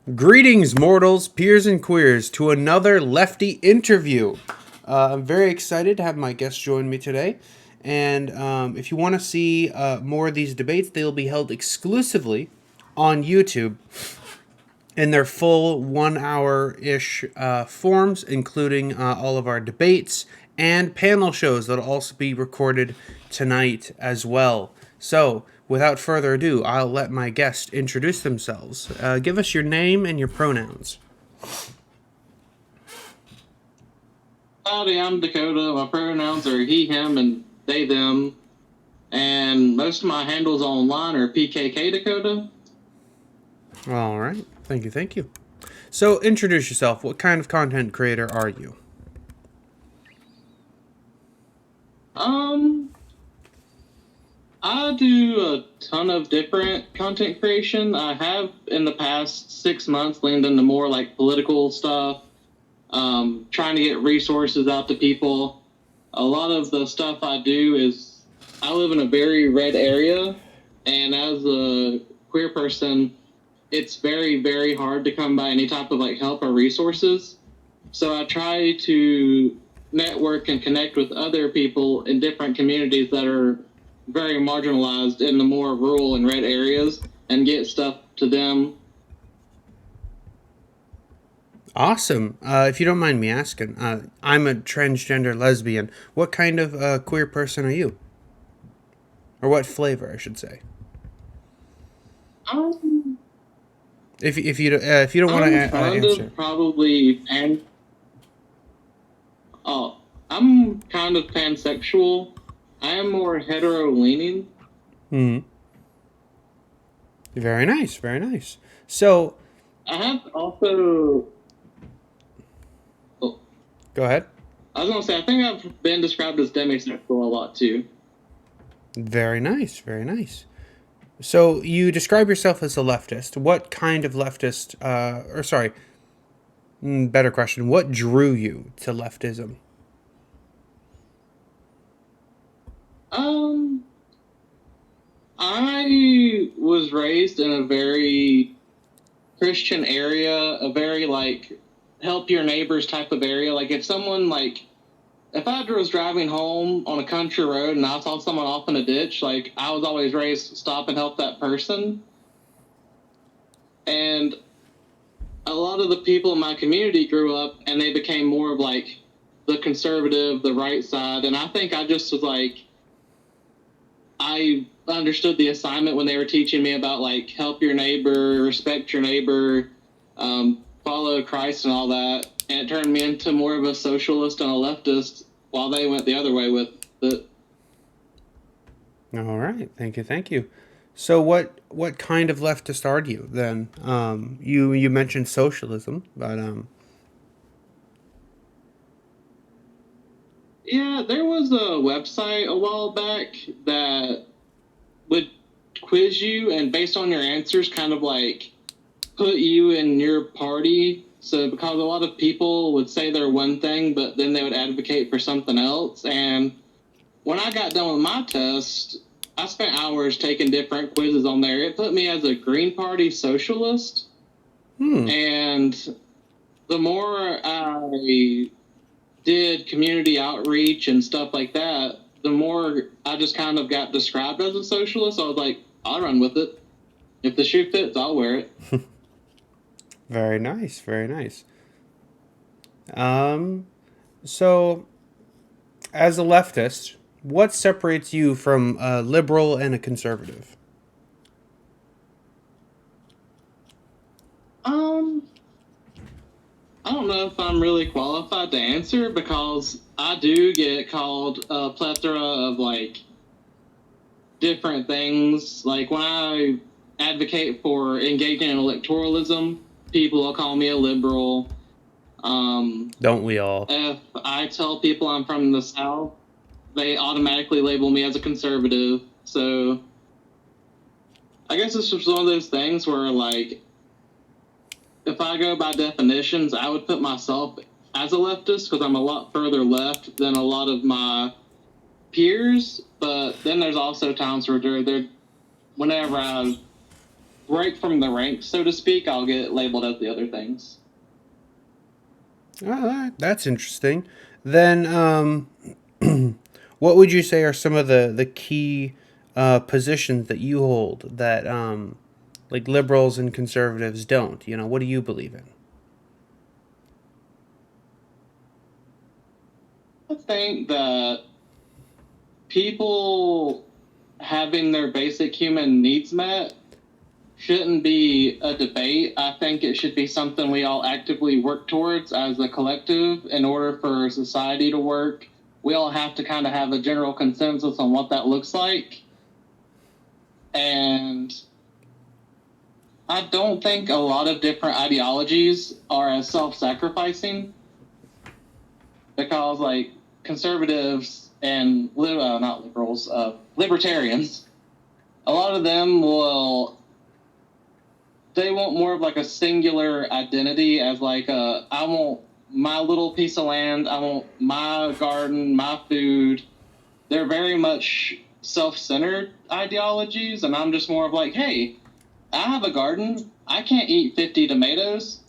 Greetings, mortals, peers, and queers, to another Lefty interview. I'm very excited to have my guest join me today. And if you want to see more of these debates, they'll be held exclusively on YouTube in their full 1 hour ish forms, including all of our debates and panel shows that'll also be recorded tonight as well. So, without further ado, I'll let my guest introduce themselves. Give us your name and your pronouns. Howdy, I'm Dakota. My pronouns are he, him, and they, them. And most of my handles online are PKK Dakota. All right. Thank you. So, introduce yourself. What kind of content creator are you? I do a ton of different content creation. I have in the past 6 months leaned into more like political stuff, trying to get resources out to people. A lot of the stuff I do is I live in a very red area, and as a queer person, it's very, very hard to come by any type of like help or resources. So I try to network and connect with other people in different communities that are very marginalized in the more rural and red areas and get stuff to them. Awesome. If you don't mind me asking, I'm a transgender lesbian. What kind of queer person are you? Or what flavor, I should say? Um, If you don't want to I'm kind answer. of probably I'm kind of pansexual. I am more hetero leaning. Very nice, very nice. So, I have also. Oh, go ahead. I was gonna say I think I've been described as demisexual a lot too. Very nice, very nice. So, you describe yourself as a leftist. What kind of leftist, better question, what drew you to leftism? Um, I was raised in a very Christian area, a very like help your neighbors type of area. Like if I was driving home on a country road and I saw someone off in a ditch, like I was always raised to stop and help that person. And a lot of the people in my community grew up and they became more of like the conservative, the right side. And I think I just was like, I understood the assignment when they were teaching me about like help your neighbor, respect your neighbor, follow Christ and all that. And it turned me into more of a socialist and a leftist while they went the other way with it. All right, thank you. So, what kind of leftist are you then? You mentioned socialism, but Yeah, there was a website a while back that would quiz you and based on your answers kind of like put you in your party. So because a lot of people would say they're one thing, but then they would advocate for something else. And when I got done with my test, I spent hours taking different quizzes on there. It put me as a Green Party socialist. And the more I did community outreach and stuff like that, the more I just kind of got described as a socialist. I was like, I'll run with it. If the shoe fits, I'll wear it. Very nice, very nice. So as a leftist, what separates you from a liberal and a conservative? I don't know if I'm really qualified to answer because I do get called a plethora of like different things. Like when I advocate for engaging in electoralism, people will call me a liberal. Don't we all? If I tell people I'm from the South, they automatically label me as a conservative. So I guess it's just one of those things where like if I go by definitions, I would put myself as a leftist because I'm a lot further left than a lot of my peers. But then there's also times where whenever I right from the ranks, so to speak, I'll get labeled as the other things. Oh, that's interesting. Then, what would you say are some of the key positions that you hold that like liberals and conservatives don't? You know, what do you believe in? I think that people having their basic human needs met shouldn't be a debate. I think it should be something we all actively work towards as a collective in order for society to work. We all have to kind of have a general consensus on what that looks like. And I don't think a lot of different ideologies are as self-sacrificing because, like, conservatives and not liberals, libertarians, a lot of them they want more of like a singular identity as like I want my little piece of land, I want my garden, my food. They're very much self-centered ideologies, and I'm just more of like, hey, I have a garden. I can't eat 50 tomatoes.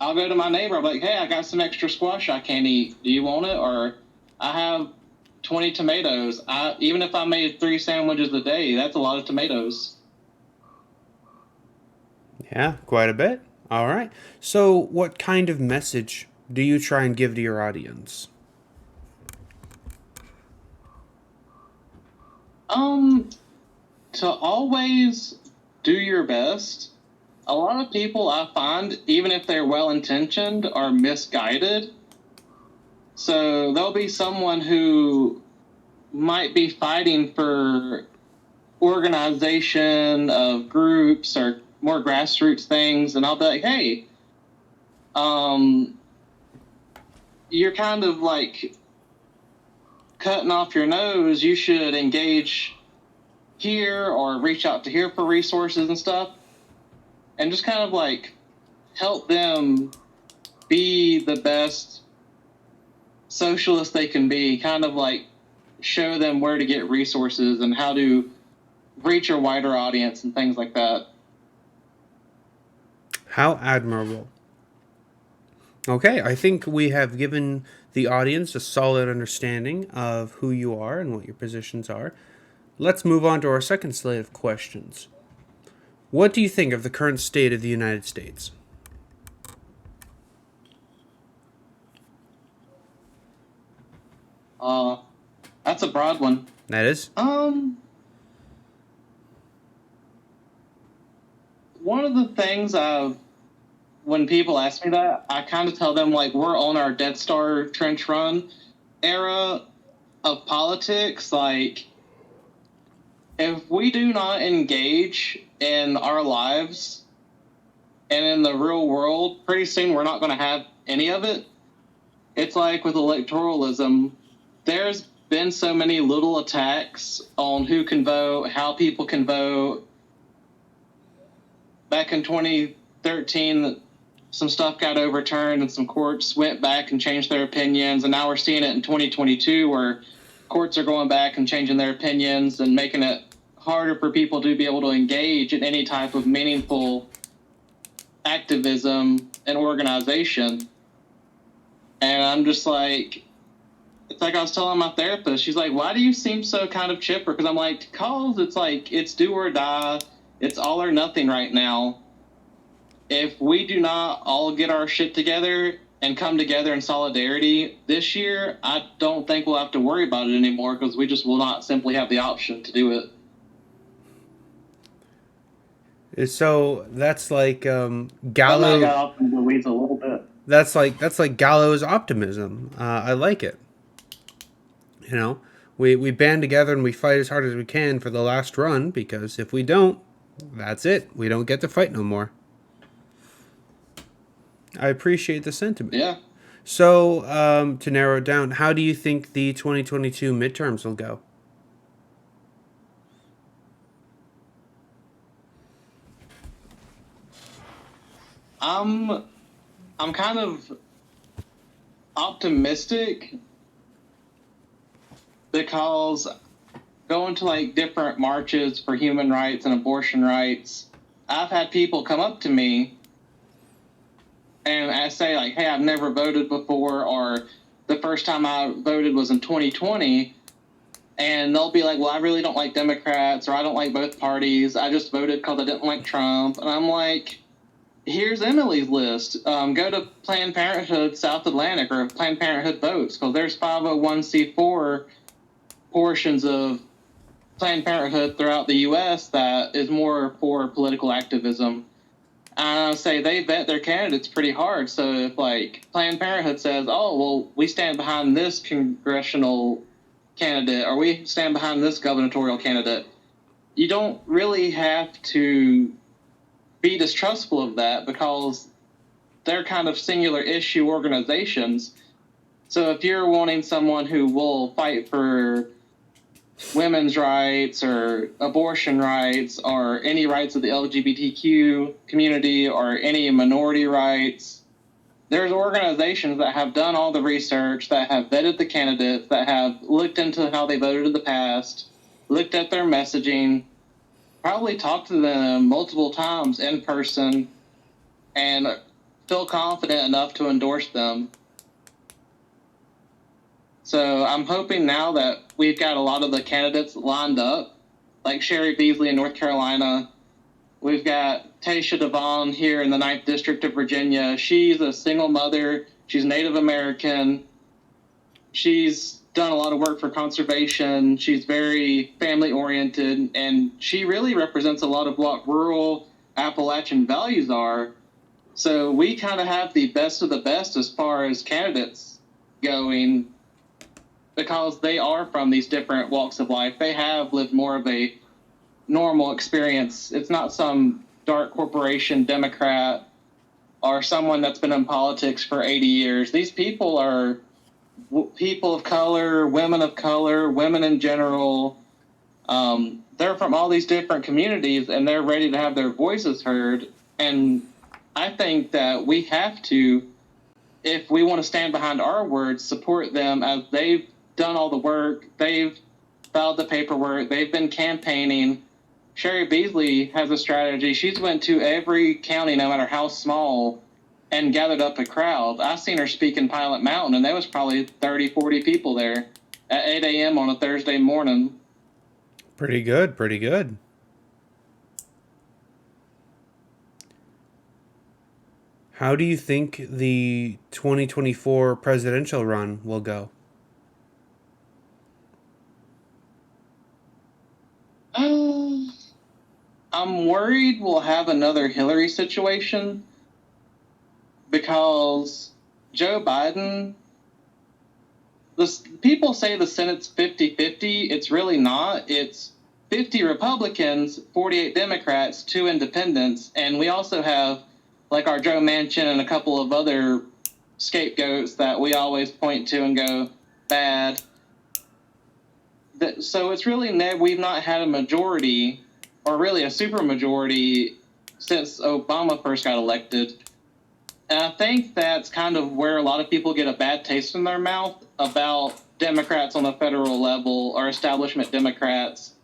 I'll go to my neighbor. I'm like, hey, I got some extra squash I can't eat. Do you want it? Or I have 20 tomatoes. Even if I made 3 sandwiches a day, that's a lot of tomatoes. Yeah, quite a bit. All right. So, what kind of message do you try and give to your audience? Um, to always do your best. A lot of people I find, even if they're well intentioned, are misguided. So there'll be someone who might be fighting for organization of groups or more grassroots things, and I'll be like, hey, um, you're kind of like cutting off your nose. You should engage here or reach out to here for resources and stuff, and just kind of like help them be the best socialist they can be, kind of like show them where to get resources and how to reach a wider audience and things like that. How admirable. Okay, I think we have given the audience a solid understanding of who you are and what your positions are. Let's move on to our second slate of questions. What do you think of the current state of the United States? Uh, that's a broad one. That is? One of the things when people ask me that, I kind of tell them like we're on our Death Star trench run era of politics. Like, if we do not engage in our lives and in the real world, pretty soon we're not going to have any of it. It's like with electoralism, there's been so many little attacks on who can vote, how people can vote. Back in 2013, some stuff got overturned and some courts went back and changed their opinions. And now we're seeing it in 2022 where courts are going back and changing their opinions and making it harder for people to be able to engage in any type of meaningful activism and organization. And I'm just like, it's like I was telling my therapist, she's like, why do you seem so kind of chipper? Because I'm like, cause it's like, it's do or die. It's all or nothing right now. If we do not all get our shit together and come together in solidarity this year, I don't think we'll have to worry about it anymore because we just will not simply have the option to do it. So that's like That might Gallo. got off into the weeds a little bit. That's like Gallo's optimism. I like it. You know, we band together and we fight as hard as we can for the last run because if we don't, that's it. We don't get to fight no more. I appreciate the sentiment. Yeah. So, to narrow it down, how do you think the 2022 midterms will go? I'm kind of optimistic because going to like different marches for human rights and abortion rights, I've had people come up to me and I say, like, hey, I've never voted before, or the first time I voted was in 2020. And they'll be like, well, I really don't like Democrats, or I don't like both parties. I just voted because I didn't like Trump. And I'm like, here's Emily's list. Go to Planned Parenthood South Atlantic or Planned Parenthood Votes, because there's 501c4 portions of Planned Parenthood throughout the U.S. that is more for political activism. I say they vet their candidates pretty hard. So if like Planned Parenthood says, oh, well, we stand behind this congressional candidate or we stand behind this gubernatorial candidate, you don't really have to be distrustful of that because they're kind of singular issue organizations. So if you're wanting someone who will fight for women's rights or abortion rights or any rights of the LGBTQ community or any minority rights, there's organizations that have done all the research, that have vetted the candidates, that have looked into how they voted in the past, looked at their messaging, probably talked to them multiple times in person, and feel confident enough to endorse them. So I'm hoping now that we've got a lot of the candidates lined up, like Sherry Beasley in North Carolina. We've got Tasha Devon here in the 9th District of Virginia. She's a single mother. She's Native American. She's done a lot of work for conservation. She's very family oriented, and she really represents a lot of what rural Appalachian values are. So we kind of have the best of the best as far as candidates going, because they are from these different walks of life. They have lived more of a normal experience. It's not some dark corporation Democrat or someone that's been in politics for 80 years. These people are people of color, women in general. They're from all these different communities and they're ready to have their voices heard. And I think that we have to, if we want to stand behind our words, support them as they've done all the work. They've filed the paperwork. They've been campaigning. Sherry Beasley has a strategy. She's went to every county, no matter how small, and gathered up a crowd. I seen her speak in Pilot Mountain, and there was probably 30, 40 people there at 8 a.m. on a Thursday morning. Pretty good, pretty good. How do you think the 2024 presidential run will go? I'm worried we'll have another Hillary situation because Joe Biden, people say the Senate's 50-50. It's really not. It's 50 Republicans, 48 Democrats, 2 independents, and we also have like our Joe Manchin and a couple of other scapegoats that we always point to and go bad. So it's really we've not had a majority or really a supermajority since Obama first got elected. And I think that's kind of where a lot of people get a bad taste in their mouth about Democrats on the federal level or establishment Democrats.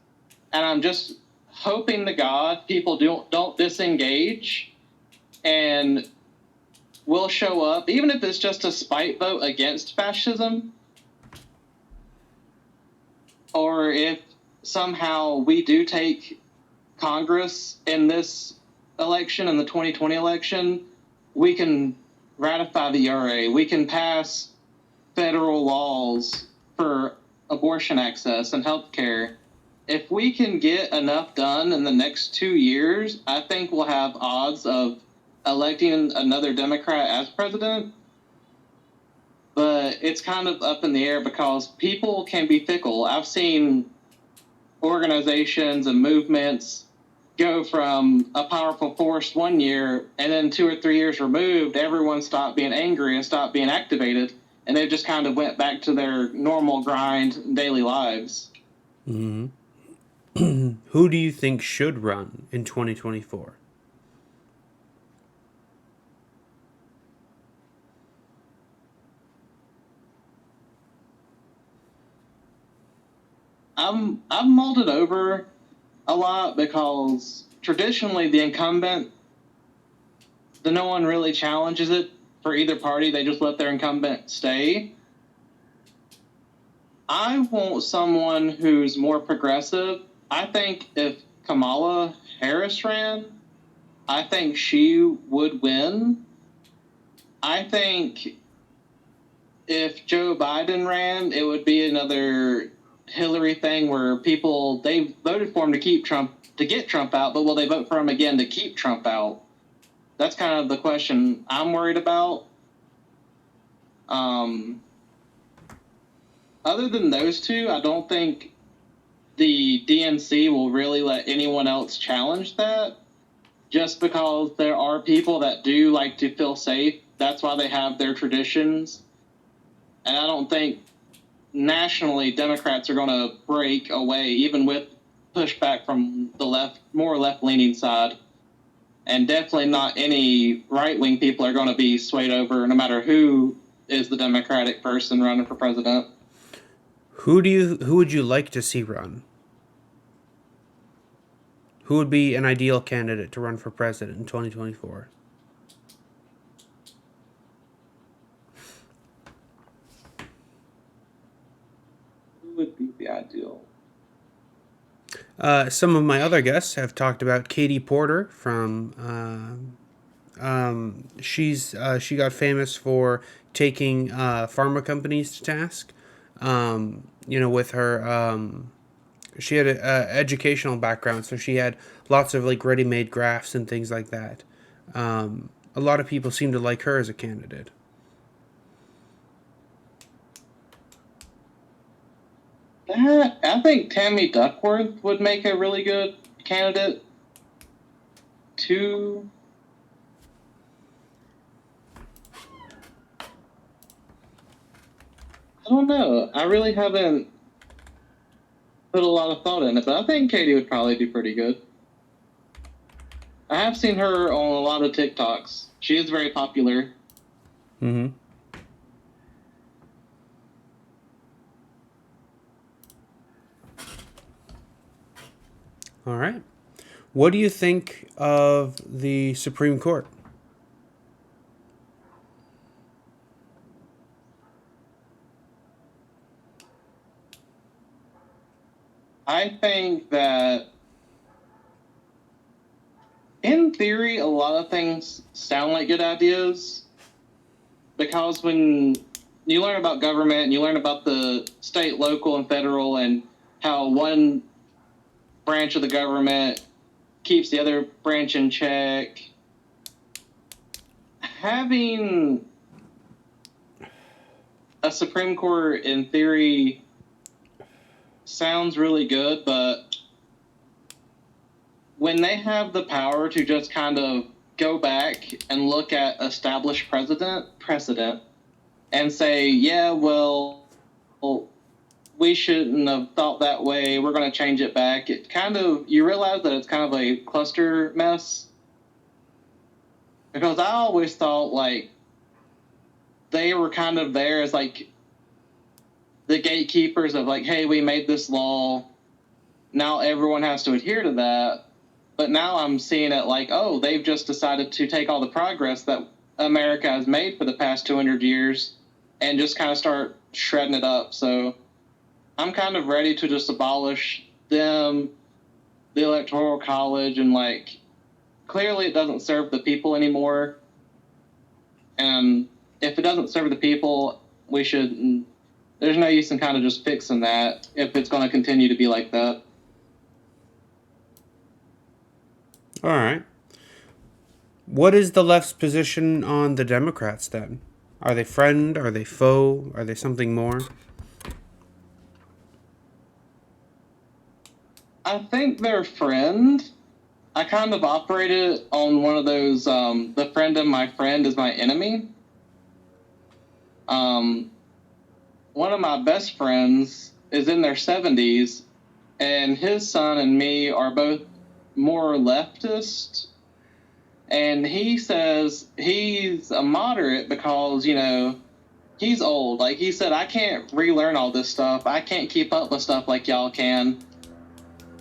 And I'm just hoping to God people don't disengage and will show up, even if it's just a spite vote against fascism, or if somehow we do take Congress in this election, in the 2020 election, we can ratify the ERA. We can pass federal laws for abortion access and health care. If we can get enough done in the next 2 years, I think we'll have odds of electing another Democrat as president. But it's kind of up in the air because people can be fickle. I've seen organizations and movements go from a powerful force 1 year and then 2 or 3 years removed, everyone stopped being angry and stopped being activated, and they just kind of went back to their normal grind daily lives. Mm-hmm. Who do you think should run in 2024? I've mulled it over a lot because traditionally the incumbent, no one really challenges it for either party. They just let their incumbent stay. I want someone who's more progressive. I think if Kamala Harris ran, I think she would win. I think if Joe Biden ran, it would be another Hillary thing where they voted for him to get Trump out, but will they vote for him again to keep Trump out? That's kind of the question I'm worried about. Other than those two, I don't think the DNC will really let anyone else challenge that, just because there are people that do like to feel safe. That's why they have their traditions. And I don't think nationally Democrats are going to break away, even with pushback from the more left-leaning side. And definitely not any right-wing people are going to be swayed over, no matter who is the Democratic person running for president. Who would you like to see run? Who would be an ideal candidate to run for president in 2024? Who would be the ideal? Some of my other guests have talked about Katie Porter from. She got famous for taking pharma companies to task. With her. She had an educational background, so she had lots of like ready-made graphs and things like that. A lot of people seem to like her as a candidate. I think Tammy Duckworth would make a really good candidate too. I don't know. I really haven't put a lot of thought in it, but I think Katie would probably do pretty good. I have seen her on a lot of TikToks. She is very popular. Mm-hmm. All right. What do you think of the Supreme Court? I think that, in theory, a lot of things sound like good ideas, because when you learn about government and you learn about the state, local, and federal, and how one branch of the government keeps the other branch in check, having a Supreme Court, in theory, sounds really good, but when they have the power to just kind of go back and look at established precedent and say, yeah, well, we shouldn't have thought that way, we're going to change it back, you realize that it's kind of a cluster mess. Because I always thought, like, they were kind of there as, like, the gatekeepers of, like, hey, we made this law, now everyone has to adhere to that. But now I'm seeing it like, oh, they've just decided to take all the progress that America has made for the past 200 years and just kind of start shredding it up. So I'm kind of ready to just abolish them, the Electoral College, and, like, clearly it doesn't serve the people anymore. And if it doesn't serve the people, there's no use in kind of just fixing that if it's going to continue to be like that. All right. What is the left's position on the Democrats then? Are they friend? Are they foe? Are they something more? I think they're friend. I kind of operated on one of those, the friend of my friend is my enemy. One of my best friends is in their 70s, and his son and me are both more leftist. And he says he's a moderate because, he's old. Like he said, I can't relearn all this stuff. I can't keep up with stuff like y'all can.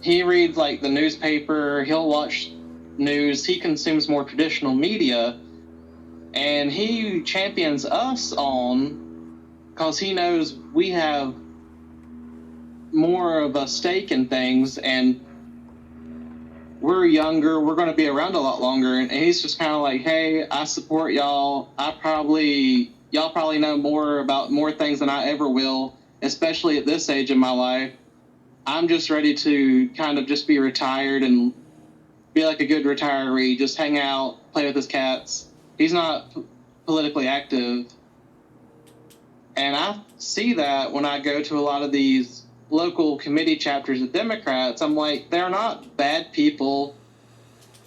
he reads like the newspaper, he'll watch news, he consumes more traditional media, and he champions us on because he knows we have more of a stake in things, and we're younger, we're going to be around a lot longer, and he's just kind of like, hey, I support y'all. Y'all probably know more about more things than I ever will, especially at this age in my life. I'm just ready to kind of just be retired and be like a good retiree, just hang out, play with his cats. He's not politically active. And I see that when I go to a lot of these local committee chapters of Democrats. I'm like, they're not bad people.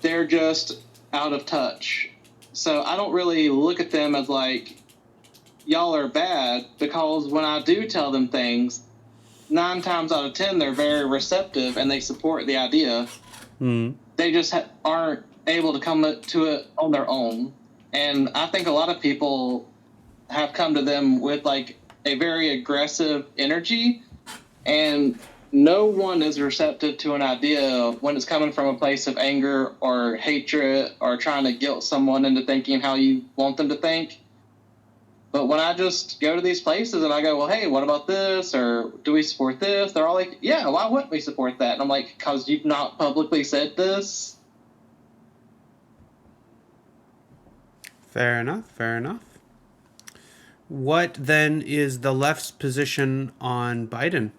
They're just out of touch. So I don't really look at them as like, y'all are bad, because when I do tell them things, 9 times out of 10, they're very receptive and they support the idea. They just aren't able to come to it on their own. And I think a lot of people have come to them with like a very aggressive energy, and no one is receptive to an idea when it's coming from a place of anger or hatred or trying to guilt someone into thinking how you want them to think. But when I just go to these places and I go, well, hey, what about this? Or do we support this? They're all like, yeah, why wouldn't we support that? And I'm like, because you've not publicly said this. Fair enough, fair enough. What then is the left's position on Biden?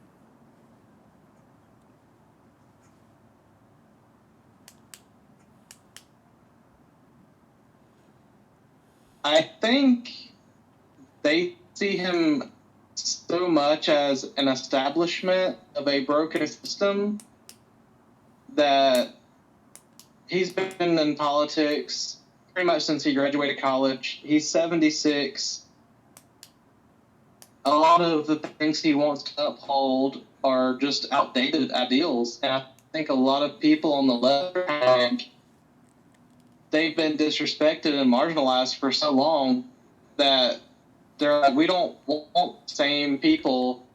I think they see him so much as an establishment of a broken system that he's been in politics pretty much since he graduated college. He's 76. A lot of the things he wants to uphold are just outdated ideals. And I think a lot of people on the left, they've been disrespected and marginalized for so long that they're like, we don't want the same people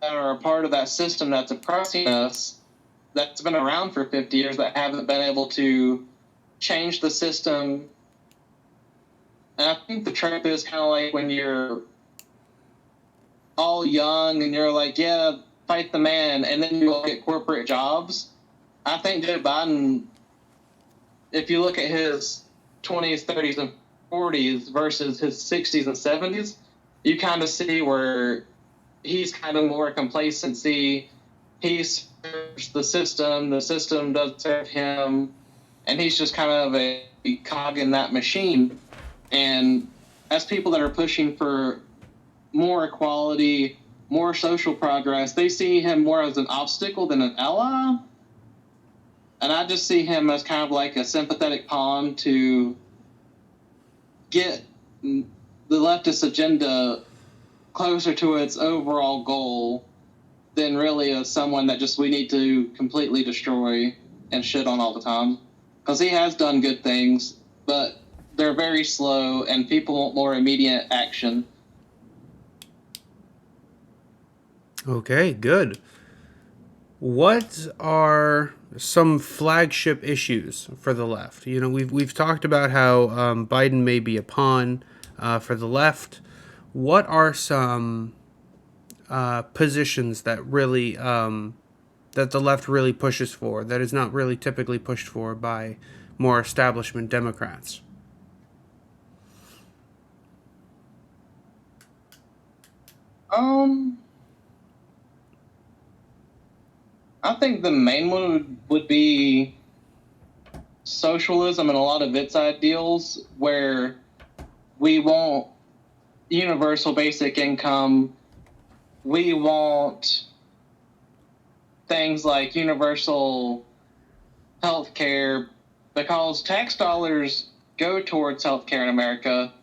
that are a part of that system that's oppressing us, that's been around for 50 years, that haven't been able to change the system. And I think the trap is kind of like when you're all young and you're like, yeah, fight the man, and then you get corporate jobs. I think Joe Biden, if you look at his 20s, 30s, and 40s versus his 60s and 70s, you kind of see where he's kind of more complacency. He serves the system does serve him, and he's just kind of a cog in that machine. And as people that are pushing for more equality, more social progress, they see him more as an obstacle than an ally. And I just see him as kind of like a sympathetic pawn to get the leftist agenda closer to its overall goal than really as someone that just we need to completely destroy and shit on all the time. Because he has done good things, but they're very slow and people want more immediate action. Okay, good. What are some flagship issues for the left? You know, we've talked about how Biden may be a pawn for the left. What are some positions that really that the left really pushes for that is not really typically pushed for by more establishment Democrats? I think the main one would be socialism and a lot of its ideals, where we want universal basic income. We want things like universal health care, because tax dollars go towards health care in America,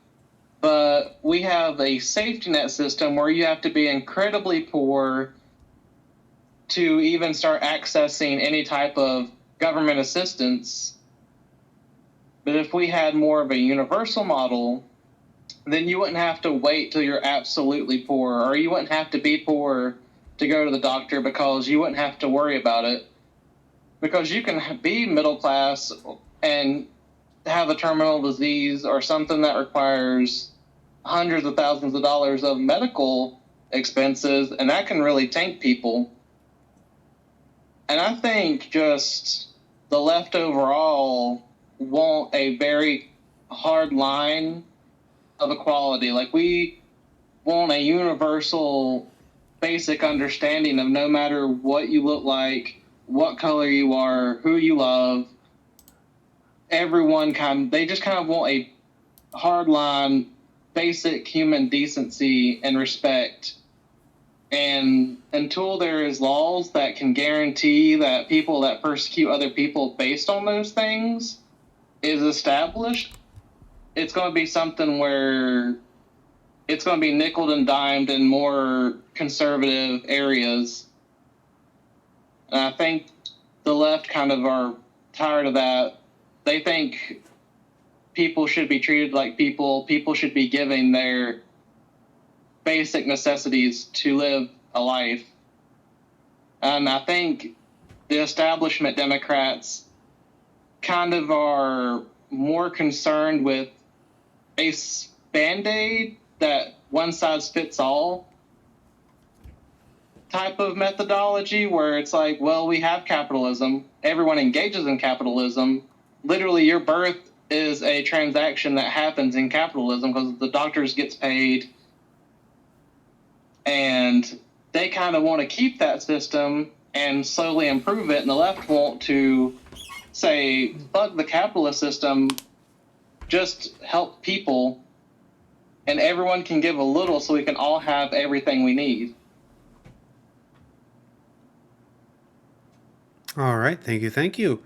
but we have a safety net system where you have to be incredibly poor to even start accessing any type of government assistance. But if we had more of a universal model, then you wouldn't have to wait till you're absolutely poor, or you wouldn't have to be poor to go to the doctor, because you wouldn't have to worry about it. because you can be middle class and have a terminal disease or something that requires hundreds of thousands of dollars of medical expenses, and that can really tank people. And I think just the left overall want a very hard line of equality. Like, we want a universal basic understanding of no matter what you look like, what color you are, who you love, they just kind of want a hard line, basic human decency and respect. And until there is laws that can guarantee that people that persecute other people based on those things is established, it's going to be something where it's going to be nickeled and dimed in more conservative areas. And I think the left kind of are tired of that. They think people should be treated like people. People should be given their basic necessities to live a life. And I think the establishment Democrats kind of are more concerned with a Band-Aid that one size fits all type of methodology, where it's like, well, we have capitalism. Everyone engages in capitalism. Literally, your birth is a transaction that happens in capitalism because the doctors gets paid. And they kind of want to keep that system and slowly improve it. And the left want to say, fuck the capitalist system, just help people, and everyone can give a little so we can all have everything we need. All right, thank you.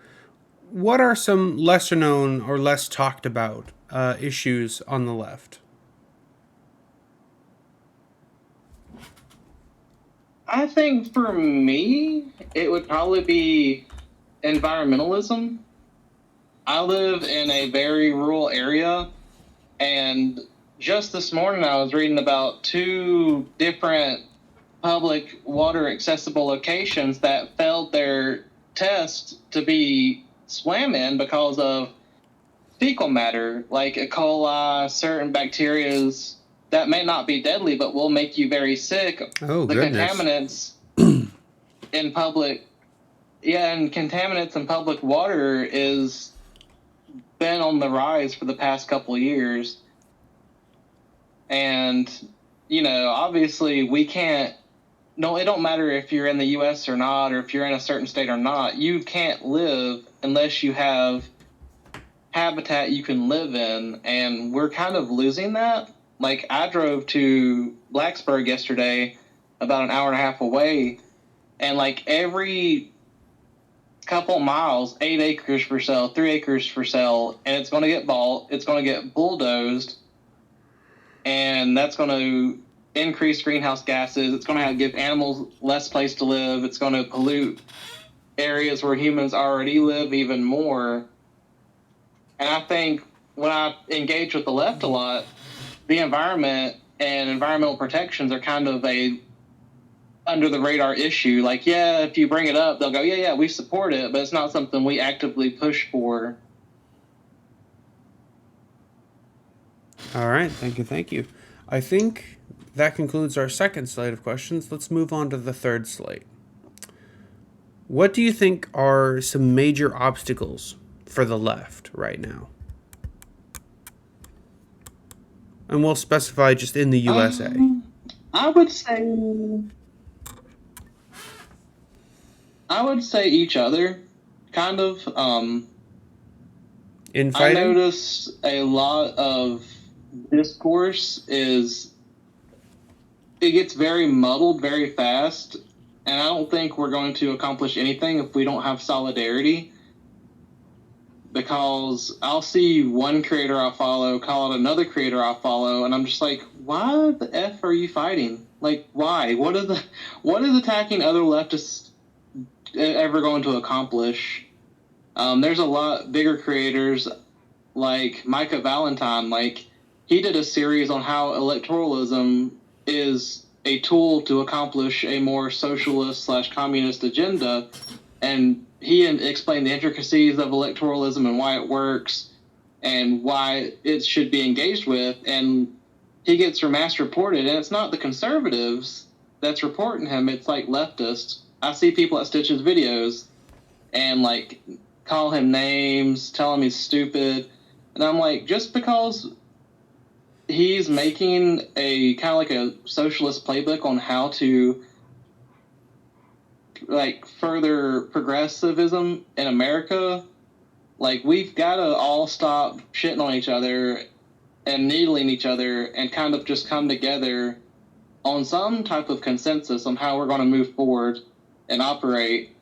What are some lesser known or less talked about issues on the left? I think for me, it would probably be environmentalism. I live in a very rural area, and just this morning I was reading about 2 different public water accessible locations that failed their test to be swam in because of fecal matter, like E. coli, certain bacterias that may not be deadly but will make you very sick. Oh, The goodness. contaminants in public, and contaminants in public water is been on the rise for the past couple of years. And, obviously we can't, no, it don't matter if you're in the U.S. or not, or if you're in a certain state or not. You can't live unless you have habitat you can live in, and we're kind of losing that. Like, I drove to Blacksburg yesterday, about an hour and a half away, and like every couple miles, 8 acres for sale, 3 acres for sale, and it's going to get bought, it's going to get bulldozed, and that's going to increase greenhouse gases. It's going to give animals less place to live. It's going to pollute areas where humans already live even more. And I think when I engage with the left a lot, the environment and environmental protections are kind of a under the radar issue. Like, yeah, if you bring it up, they'll go, yeah, we support it, but it's not something we actively push for. All right, thank you. I think that concludes our second slate of questions. Let's move on to the third slate. What do you think are some major obstacles for the left right now? And we'll specify just in the USA. I would say each other, kind of. Infighting? I notice a lot of discourse it gets very muddled very fast, and I don't think we're going to accomplish anything if we don't have solidarity. Because I'll see one creator I follow call out another creator I follow, and I'm just like, why the F are you fighting? Like, why? What is attacking other leftists ever going to accomplish? There's a lot bigger creators like Micah Valentine. Like, he did a series on how electoralism is a tool to accomplish a more socialist / communist agenda, and he explained the intricacies of electoralism and why it works and why it should be engaged with. And he gets mass reported, and it's not the conservatives that's reporting him. It's like leftists. I see people that stitch his videos and like call him names, tell him he's stupid. And I'm like, just because he's making a kind of like a socialist playbook on how to like further progressivism in America, like we've got to all stop shitting on each other and needling each other and kind of just come together on some type of consensus on how we're going to move forward and operate,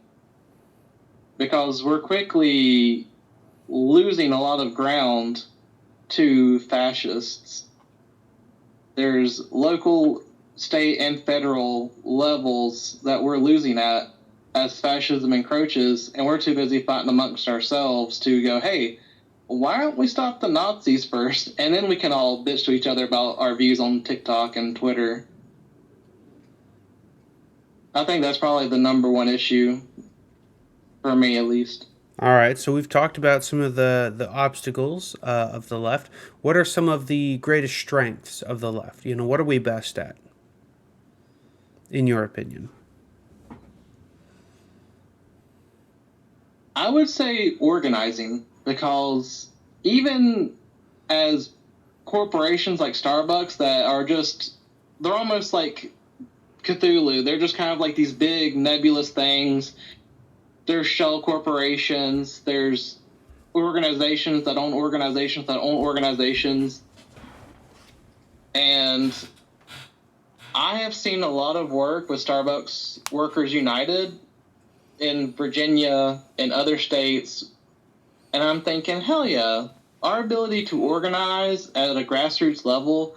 because we're quickly losing a lot of ground to fascists. There's local, state, and federal levels that we're losing at as fascism encroaches, and we're too busy fighting amongst ourselves to go, hey, why don't we stop the Nazis first? And then we can all bitch to each other about our views on TikTok and Twitter. I think that's probably the number one issue, for me at least. All right, so we've talked about some of the obstacles of the left. What are some of the greatest strengths of the left? You know, what are we best at, in your opinion? I would say organizing, because even as corporations like Starbucks that are just, they're almost like Cthulhu. They're just kind of like these big nebulous things. There's shell corporations. There's organizations that own organizations that own organizations. And I have seen a lot of work with Starbucks Workers United in Virginia and other states. And I'm thinking, hell yeah, our ability to organize at a grassroots level.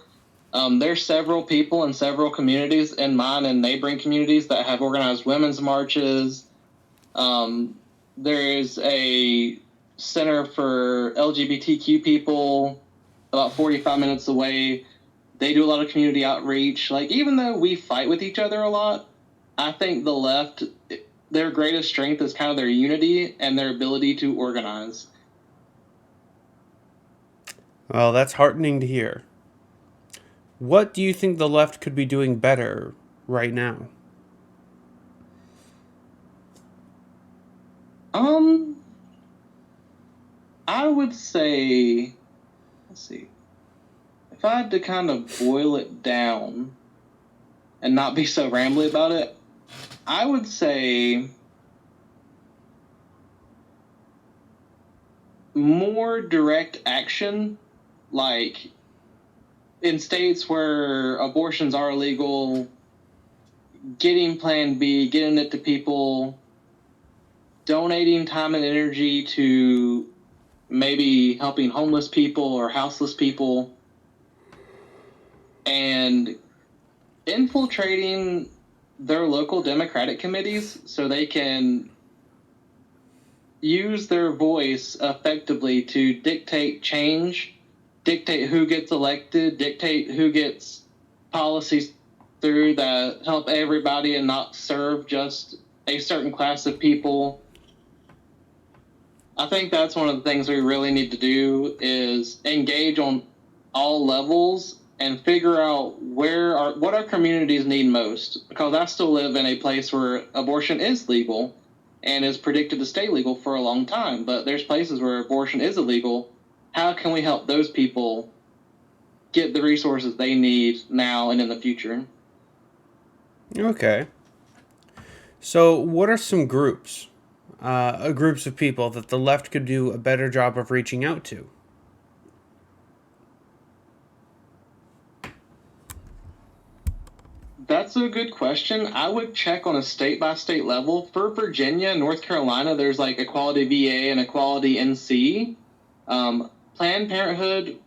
There's several people in several communities in mine and neighboring communities that have organized women's marches. There's a center for LGBTQ people about 45 minutes away. They do a lot of community outreach. Like, even though we fight with each other a lot, I think the left, their greatest strength is kind of their unity and their ability to organize. Well, that's heartening to hear. What do you think the left could be doing better right now? I would say, let's see, if I had to kind of boil it down and not be so rambly about it, I would say more direct action, like in states where abortions are illegal, getting Plan B, getting it to people, donating time and energy to maybe helping homeless people or houseless people, and infiltrating their local Democratic committees so they can use their voice effectively to dictate change, dictate who gets elected, dictate who gets policies through that help everybody and not serve just a certain class of people. I think that's one of the things we really need to do is engage on all levels and figure out what our communities need most. Because I still live in a place where abortion is legal and is predicted to stay legal for a long time. But there's places where abortion is illegal. How can we help those people get the resources they need now and in the future? Okay. So, what are some groups of people that the left could do a better job of reaching out to? That's a good question. I would check on a state by state level. For Virginia, North Carolina, there's like Equality VA and Equality NC. Planned Parenthood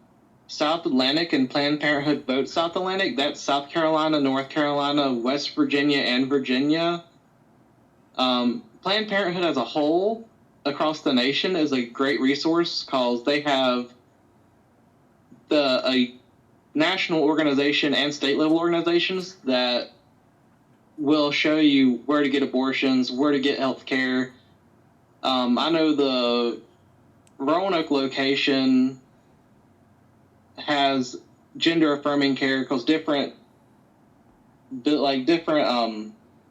South Atlantic and Planned Parenthood Vote South Atlantic. That's South Carolina, North Carolina, West Virginia, and Virginia. Planned Parenthood as a whole across the nation is a great resource because they have a national organization and state level organizations that will show you where to get abortions, where to get health care, I know the Roanoke location has gender affirming care because different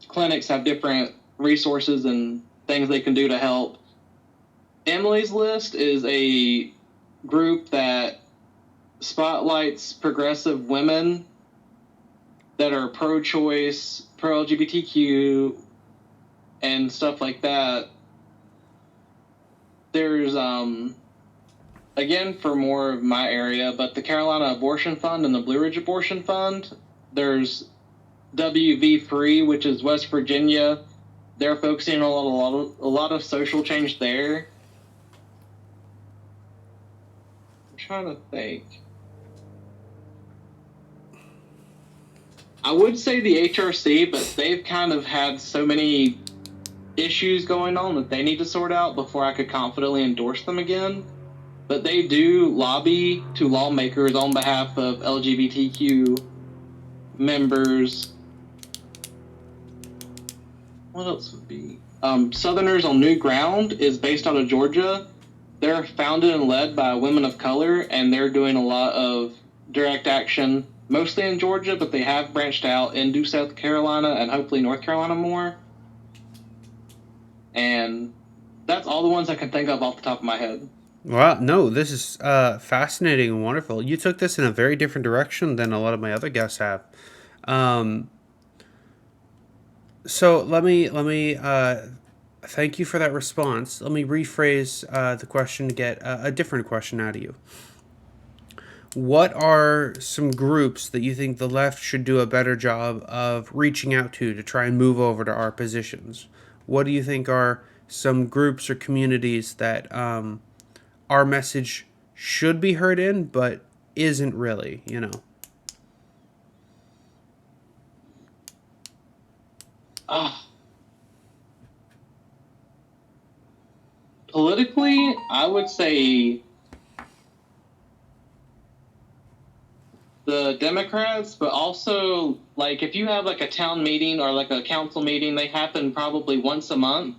clinics have different resources and things they can do to help. Emily's List is a group that spotlights progressive women that are pro-choice, pro-LGBTQ, and stuff like that. There's again, for more of my area, but the Carolina Abortion Fund and the Blue Ridge Abortion Fund. There's WV Free, which is West Virginia. They're focusing on a lot of social change there. I'm trying to think. I would say the HRC, but they've kind of had so many issues going on that they need to sort out before I could confidently endorse them again. But they do lobby to lawmakers on behalf of LGBTQ members. What else would be? Southerners on New Ground is based out of Georgia. They're founded and led by women of color, and they're doing a lot of direct action, mostly in Georgia, but they have branched out into South Carolina and hopefully North Carolina more. And that's all the ones I can think of off the top of my head. Wow, no, this is fascinating and wonderful. You took this in a very different direction than a lot of my other guests have. Um, so let me thank you for that response. Let me rephrase the question to get a different question out of you. What are some groups that you think the left should do a better job of reaching out to try and move over to our positions? What do you think are some groups or communities that our message should be heard in, but isn't really, you know? Politically, I would say the Democrats, but also, like, if you have like a town meeting or like a council meeting, they happen probably once a month.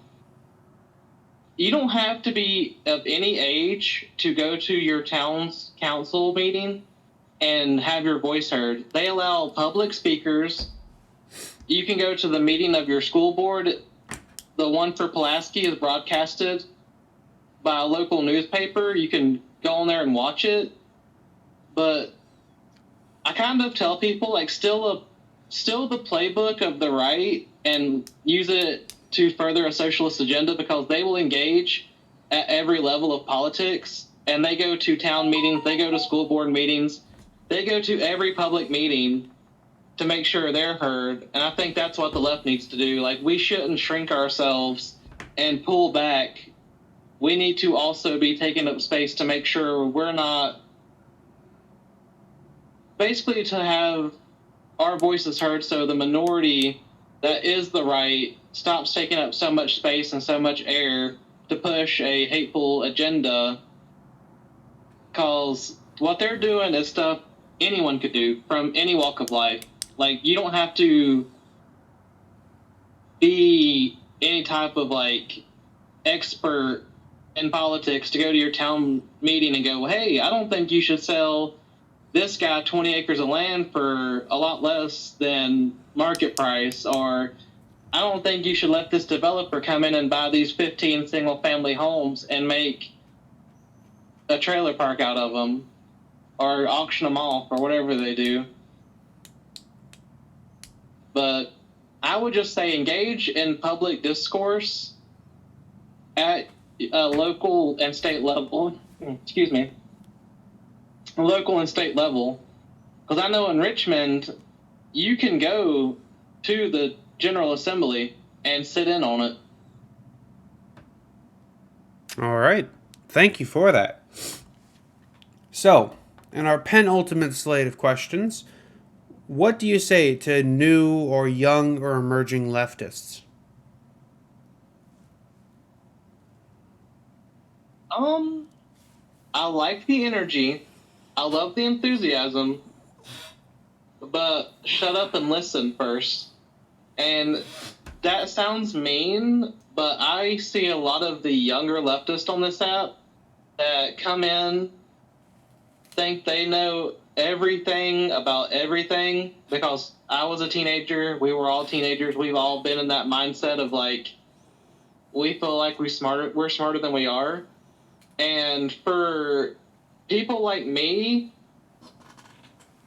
You don't have to be of any age to go to your town's council meeting and have your voice heard. They allow public speakers. You can go to the meeting of your school board. The one for Pulaski is broadcasted by a local newspaper. You can go on there and watch it. But I kind of tell people, like, still the playbook of the right and use it to further a socialist agenda, because they will engage at every level of politics, and they go to town meetings, they go to school board meetings, they go to every public meeting to make sure they're heard. And I think that's what the left needs to do. Like, we shouldn't shrink ourselves and pull back. We need to also be taking up space to make sure we're not, basically to have our voices heard, so the minority that is the right stops taking up so much space and so much air to push a hateful agenda. Because what they're doing is stuff anyone could do from any walk of life. Like, you don't have to be any type of, like, expert in politics to go to your town meeting and go, hey, I don't think you should sell this guy 20 acres of land for a lot less than market price, or I don't think you should let this developer come in and buy these 15 single family homes and make a trailer park out of them, or auction them off, or whatever they do. But I would just say engage in public discourse at a local and state level. Excuse me. Local and state level. Because I know in Richmond, you can go to the General Assembly and sit in on it. All right. Thank you for that. So, in our penultimate slate of questions, what do you say to new or young or emerging leftists? I like the energy. I love the enthusiasm. But shut up and listen first. And that sounds mean, but I see a lot of the younger leftists on this app that come in, think they know everything about everything, because I was a teenager, we were all teenagers, we've all been in that mindset of like, we feel like we're smarter than we are. And for people like me,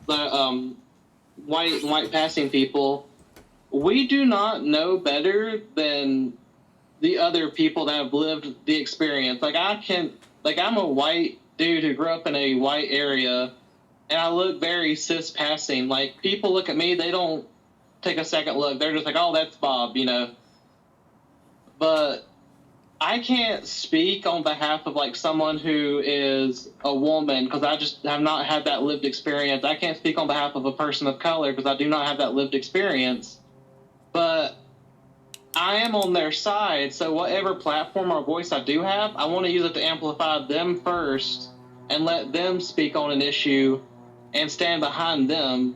the white passing people, we do not know better than the other people that have lived the experience. Like I'm a white dude who grew up in a white area, and I look very cis passing. Like, people look at me, they don't take a second look. They're just like, oh, that's Bob, you know. But I can't speak on behalf of like someone who is a woman, because I just have not had that lived experience. I can't speak on behalf of a person of color because I do not have that lived experience. But I am on their side, so whatever platform or voice I do have, I want to use it to amplify them first and let them speak on an issue and stand behind them,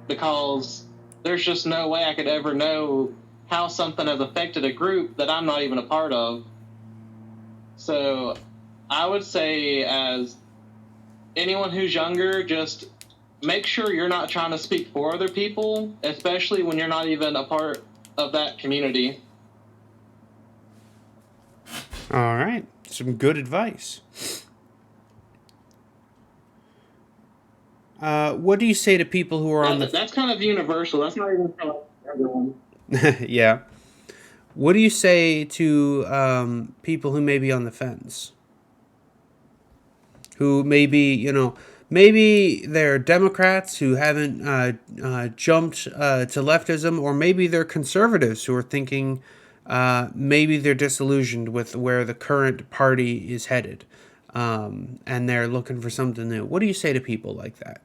because there's just no way I could ever know how something has affected a group that I'm not even a part of. So I would say, as anyone who's younger, just make sure you're not trying to speak for other people, especially when you're not even a part of that community. All right, some good advice. What do you say to people who are on the? That's kind of universal. That's not even for everyone. Yeah. What do you say to people who may be on the fence? Who maybe they're Democrats who haven't jumped to leftism, or maybe they're conservatives who are thinking maybe they're disillusioned with where the current party is headed, and they're looking for something new. What do you say to people like that?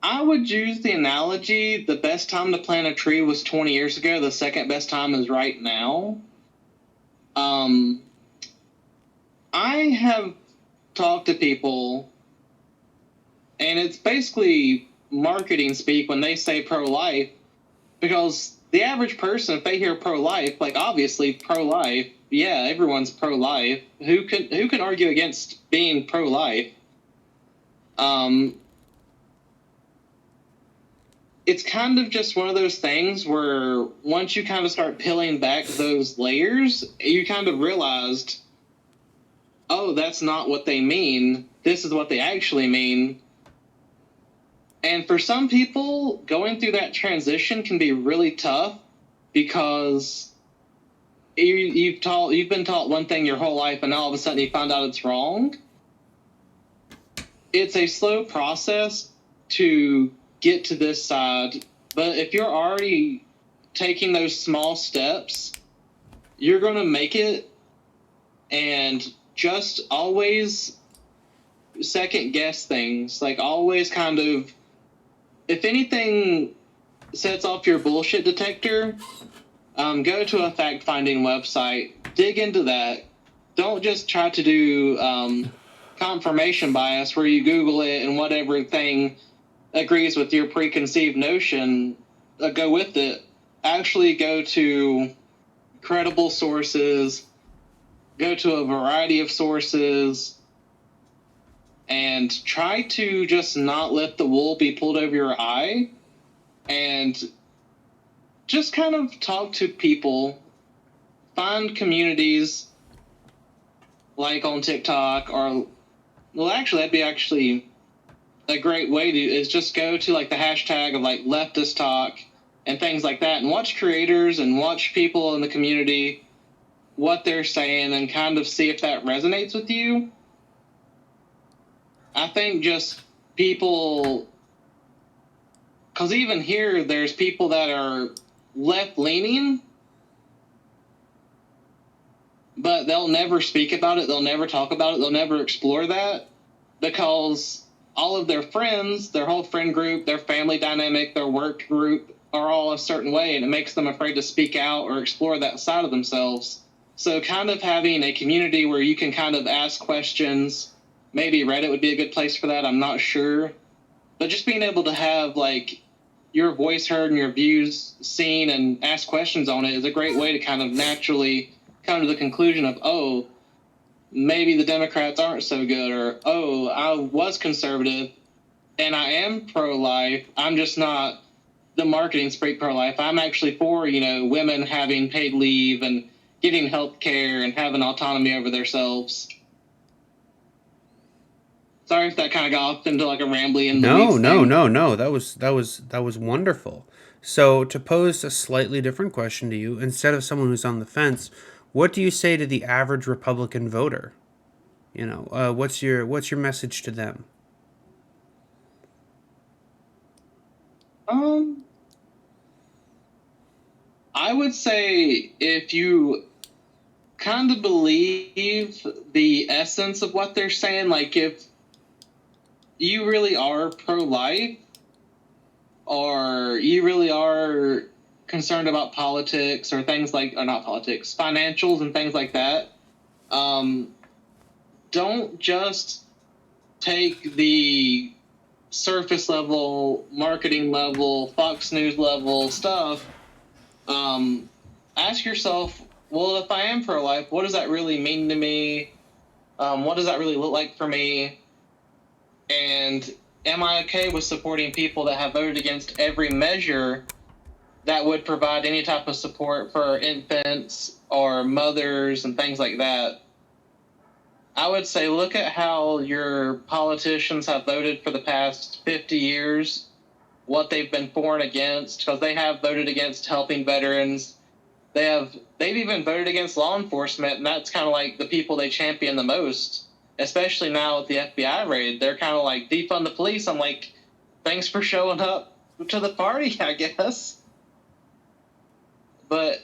I would use the analogy, the best time to plant a tree was 20 years ago. The second best time is right now. I have talked to people, and it's basically marketing speak when they say pro-life, because the average person, if they hear pro-life, like, obviously pro-life, yeah, everyone's pro-life. Who can argue against being pro-life? It's kind of just one of those things where once you kind of start peeling back those layers, you kind of realized, oh, that's not what they mean. This is what they actually mean. And for some people, going through that transition can be really tough, because you've been taught one thing your whole life, and all of a sudden you find out it's wrong. It's a slow process to get to this side, but if you're already taking those small steps, you're going to make it. And just always second guess things. Like, always kind of, if anything sets off your bullshit detector, go to a fact-finding website, dig into that. Don't just try to do confirmation bias where you Google it and whatever thing agrees with your preconceived notion, go with it. Actually go to credible sources, go to a variety of sources, and try to just not let the wool be pulled over your eye, and just kind of talk to people, find communities like on TikTok, or, well, actually, that'd be actually a great way to, is just go to like the hashtag of like leftist talk and things like that, and watch creators and watch people in the community, what they're saying, and kind of see if that resonates with you. I think just people, because even here there's people that are left leaning, but they'll never speak about it, they'll never talk about it, they'll never explore that, because all of their friends, their whole friend group, their family dynamic, their work group are all a certain way, and it makes them afraid to speak out or explore that side of themselves. So kind of having a community where you can kind of ask questions, maybe Reddit would be a good place for that, I'm not sure. But just being able to have like your voice heard and your views seen and ask questions on it is a great way to kind of naturally come to the conclusion of, oh, maybe the Democrats aren't so good, or, oh, I was conservative and I am pro-life. I'm just not the marketing spree pro-life. I'm actually for, women having paid leave and getting health care and having autonomy over themselves. Sorry if that kind of got off into like a rambling. No. That was wonderful. So to pose a slightly different question to you, instead of someone who's on the fence, what do you say to the average Republican voter? What's your message to them? I would say if you kind of believe the essence of what they're saying, like if you really are pro-life or you really are concerned about politics or things like, or not politics, financials and things like that, don't just take the surface level, marketing level, Fox News level stuff. Ask yourself, well, if I am pro-life, what does that really mean to me? What does that really look like for me? And am I okay with supporting people that have voted against every measure that would provide any type of support for infants or mothers and things like that? I would say look at how your politicians have voted for the past 50 years, what they've been for and against, because they have voted against helping veterans. They've even voted against law enforcement, and that's kind of like the people they champion the most, especially now with the FBI raid. They're kind of like, defund the police. I'm like, thanks for showing up to the party, I guess. But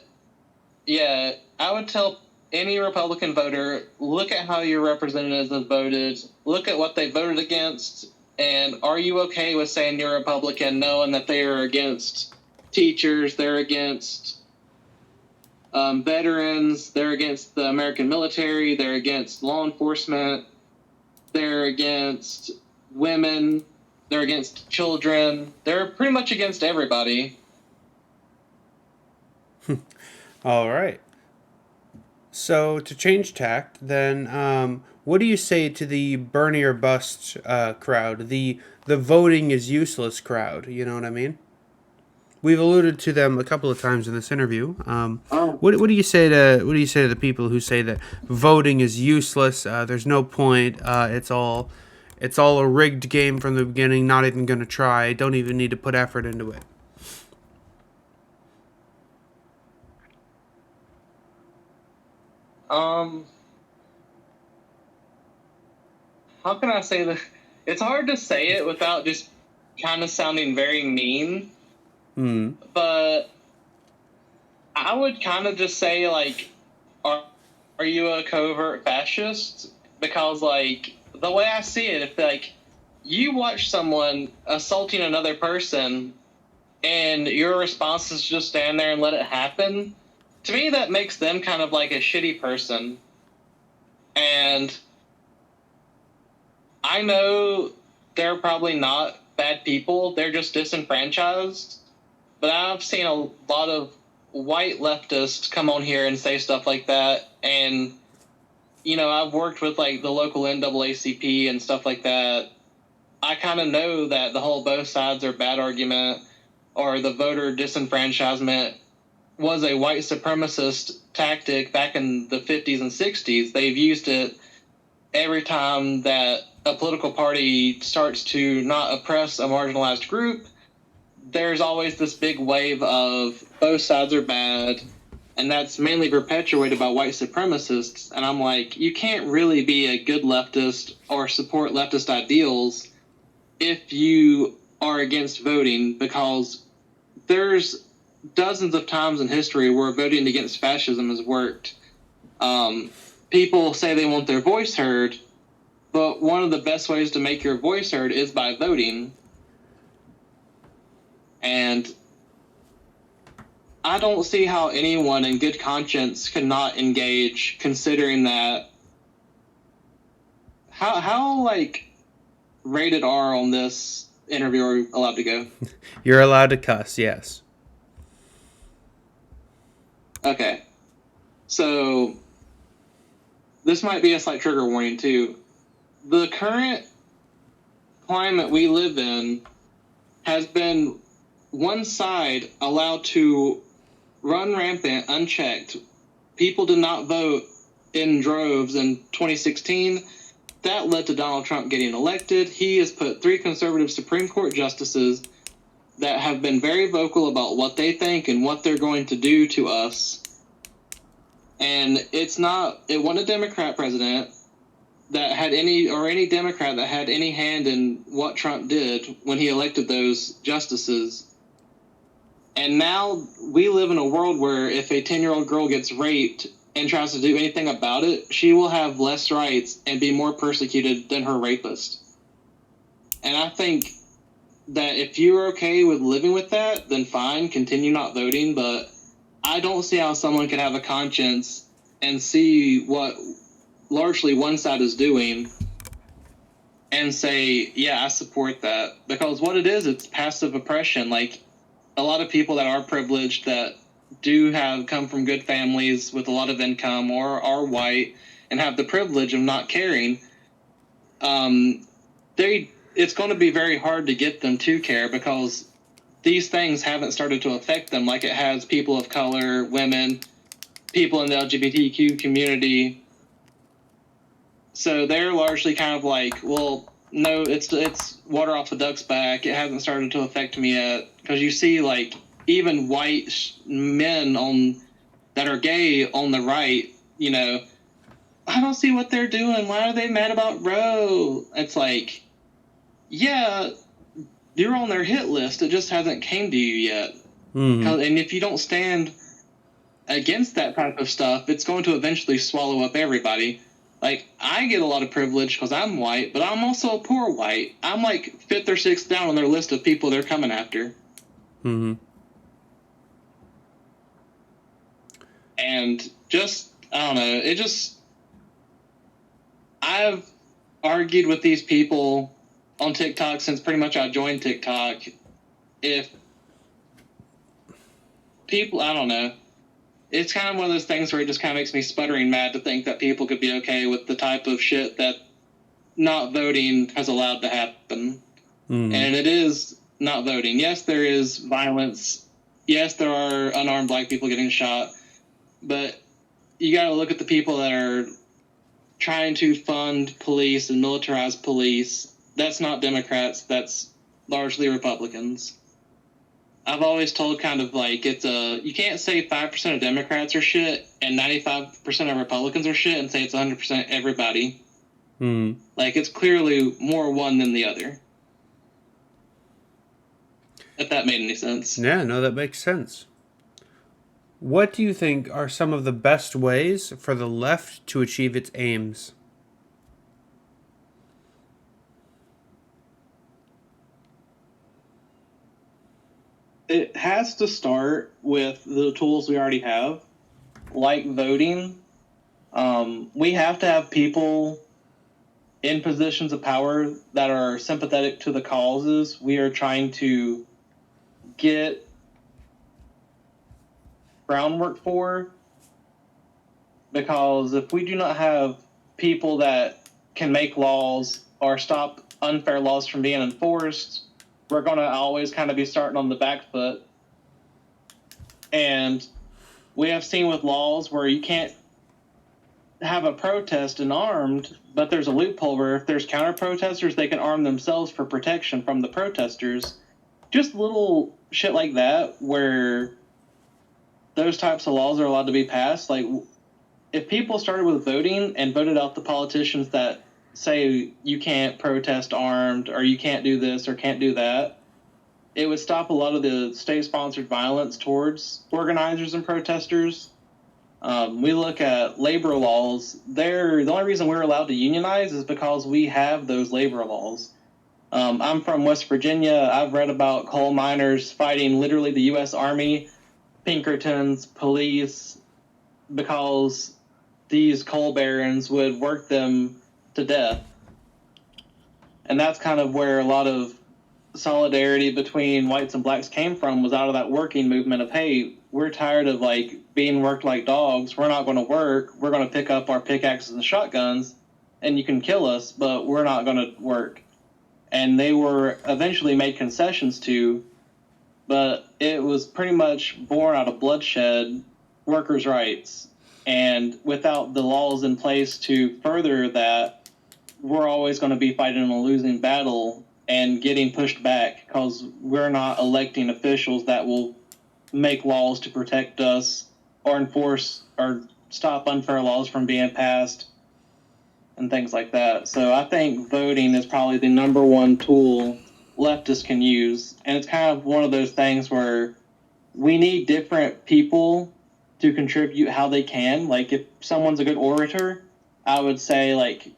yeah, I would tell any Republican voter, look at how your representatives have voted, look at what they voted against, and are you okay with saying you're Republican knowing that they are against teachers, they're against veterans, they're against the American military, they're against law enforcement, they're against women, they're against children, they're pretty much against everybody. All right. So to change tact, then what do you say to the Bernie or bust crowd, the voting is useless crowd? You know what I mean? We've alluded to them a couple of times in this interview. What do you say to the people who say that voting is useless? There's no point. It's all a rigged game from the beginning. Not even going to try. Don't even need to put effort into it. How can I say that? It's hard to say it without just kind of sounding very mean. But I would kind of just say, like, are you a covert fascist? Because, like, the way I see it, if, like, you watch someone assaulting another person and your response is just stand there and let it happen, to me that makes them kind of like a shitty person. And I know they're probably not bad people, they're just disenfranchised. But I've seen a lot of white leftists come on here and say stuff like that. And, I've worked with like the local NAACP and stuff like that. I kind of know that the whole both sides are bad argument or the voter disenfranchisement was a white supremacist tactic back in the 50s and 60s. They've used it every time that a political party starts to not oppress a marginalized group. There's always this big wave of both sides are bad, and that's mainly perpetuated by white supremacists. And I'm like, you can't really be a good leftist or support leftist ideals if you are against voting, because there's dozens of times in history where voting against fascism has worked. People say they want their voice heard, but one of the best ways to make your voice heard is by voting. And I don't see how anyone in good conscience could not engage, considering that how like rated R on this interviewer allowed to go? You're allowed to cuss, yes. Okay. So this might be a slight trigger warning too. The current climate we live in has been one side allowed to run rampant unchecked. People did not vote in droves in 2016. That led to Donald Trump getting elected. He has put 3 conservative Supreme Court justices that have been very vocal about what they think and what they're going to do to us. And it wasn't a Democrat president that had any Democrat that had any hand in what Trump did when he elected those justices. And now we live in a world where if a 10-year-old girl gets raped and tries to do anything about it, she will have less rights and be more persecuted than her rapist. And I think that if you're okay with living with that, then fine, continue not voting. But I don't see how someone could have a conscience and see what largely one side is doing and say, yeah, I support that. Because what it is, it's passive oppression. Like, a lot of people that are privileged that do come from good families with a lot of income or are white and have the privilege of not caring, it's going to be very hard to get them to care because these things haven't started to affect them like it has people of color, women, people in the LGBTQ community. So they're largely kind of like, well, no, it's water off the duck's back. It hasn't started to affect me yet. Because you see, like, even white men that are gay on the right, I don't see what they're doing. Why are they mad about Roe? It's like, yeah, you're on their hit list. It just hasn't came to you yet. Mm-hmm. And if you don't stand against that type of stuff, it's going to eventually swallow up everybody. Like, I get a lot of privilege because I'm white, but I'm also a poor white. I'm like 5th or 6th down on their list of people they're coming after. Mm-hmm. And I don't know, I've argued with these people on TikTok since pretty much I joined TikTok. If people, I don't know, it's kind of one of those things where it just kind of makes me sputtering mad to think that people could be okay with the type of shit that not voting has allowed to happen. Mm-hmm. And it is not voting. Yes, there is violence. Yes, there are unarmed black people getting shot. But you got to look at the people that are trying to fund police and militarize police. That's not Democrats. That's largely Republicans. I've always told kind of like you can't say 5% of Democrats are shit and 95% of Republicans are shit and say it's 100% everybody. Mm-hmm. Like, it's clearly more one than the other. If that made any sense. Yeah, no, that makes sense. What do you think are some of the best ways for the left to achieve its aims? It has to start with the tools we already have, like voting. We have to have people in positions of power that are sympathetic to the causes we are trying to get groundwork for. Because if we do not have people that can make laws or stop unfair laws from being enforced, we're going to always kind of be starting on the back foot. And we have seen with laws where you can't have a protest and armed, but there's a loophole where if there's counter protesters, they can arm themselves for protection from the protesters. Just little shit like that where those types of laws are allowed to be passed. Like, if people started with voting and voted out the politicians that say you can't protest armed or you can't do this or can't do that, it would stop a lot of the state-sponsored violence towards organizers and protesters. We look at labor laws. The only reason we're allowed to unionize is because we have those labor laws. I'm from West Virginia. I've read about coal miners fighting literally the U.S. Army, Pinkertons, police, because these coal barons would work them to death. And that's kind of where a lot of solidarity between whites and blacks came from was out of that working movement of, hey, we're tired of like being worked like dogs. We're not going to work. We're going to pick up our pickaxes and shotguns, and you can kill us, but we're not going to work. And they were eventually made concessions to, but it was pretty much born out of bloodshed, workers' rights. And without the laws in place to further that, we're always going to be fighting a losing battle and getting pushed back because we're not electing officials that will make laws to protect us or enforce or stop unfair laws from being passed and things like that. So I think voting is probably the number one tool leftists can use. And it's kind of one of those things where we need different people to contribute how they can. Like if someone's a good orator, I would say like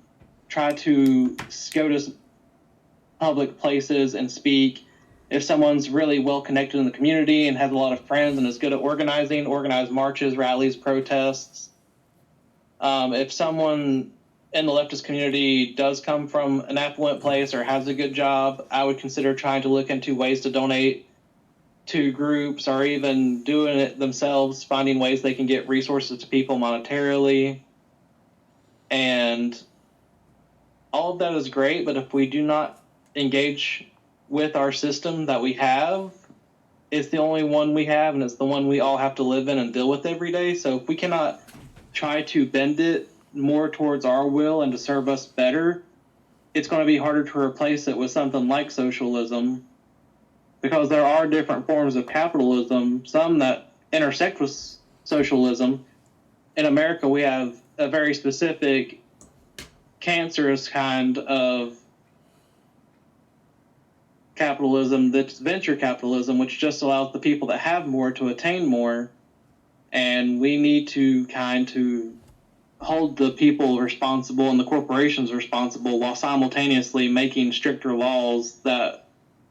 try to go to public places and speak. If someone's really well connected in the community and has a lot of friends and is good at organizing, organize marches, rallies, protests. If someone in the leftist community does come from an affluent place or has a good job, I would consider trying to look into ways to donate to groups or even doing it themselves, finding ways they can get resources to people monetarily. And all of that is great, but if we do not engage with our system that we have, it's the only one we have, and it's the one we all have to live in and deal with every day. So if we cannot try to bend it more towards our will and to serve us better, it's going to be harder to replace it with something like socialism, because there are different forms of capitalism, some that intersect with socialism. In America, we have a very specific cancerous kind of capitalism that's venture capitalism, which just allows the people that have more to attain more. And we need to hold the people responsible and the corporations responsible while simultaneously making stricter laws that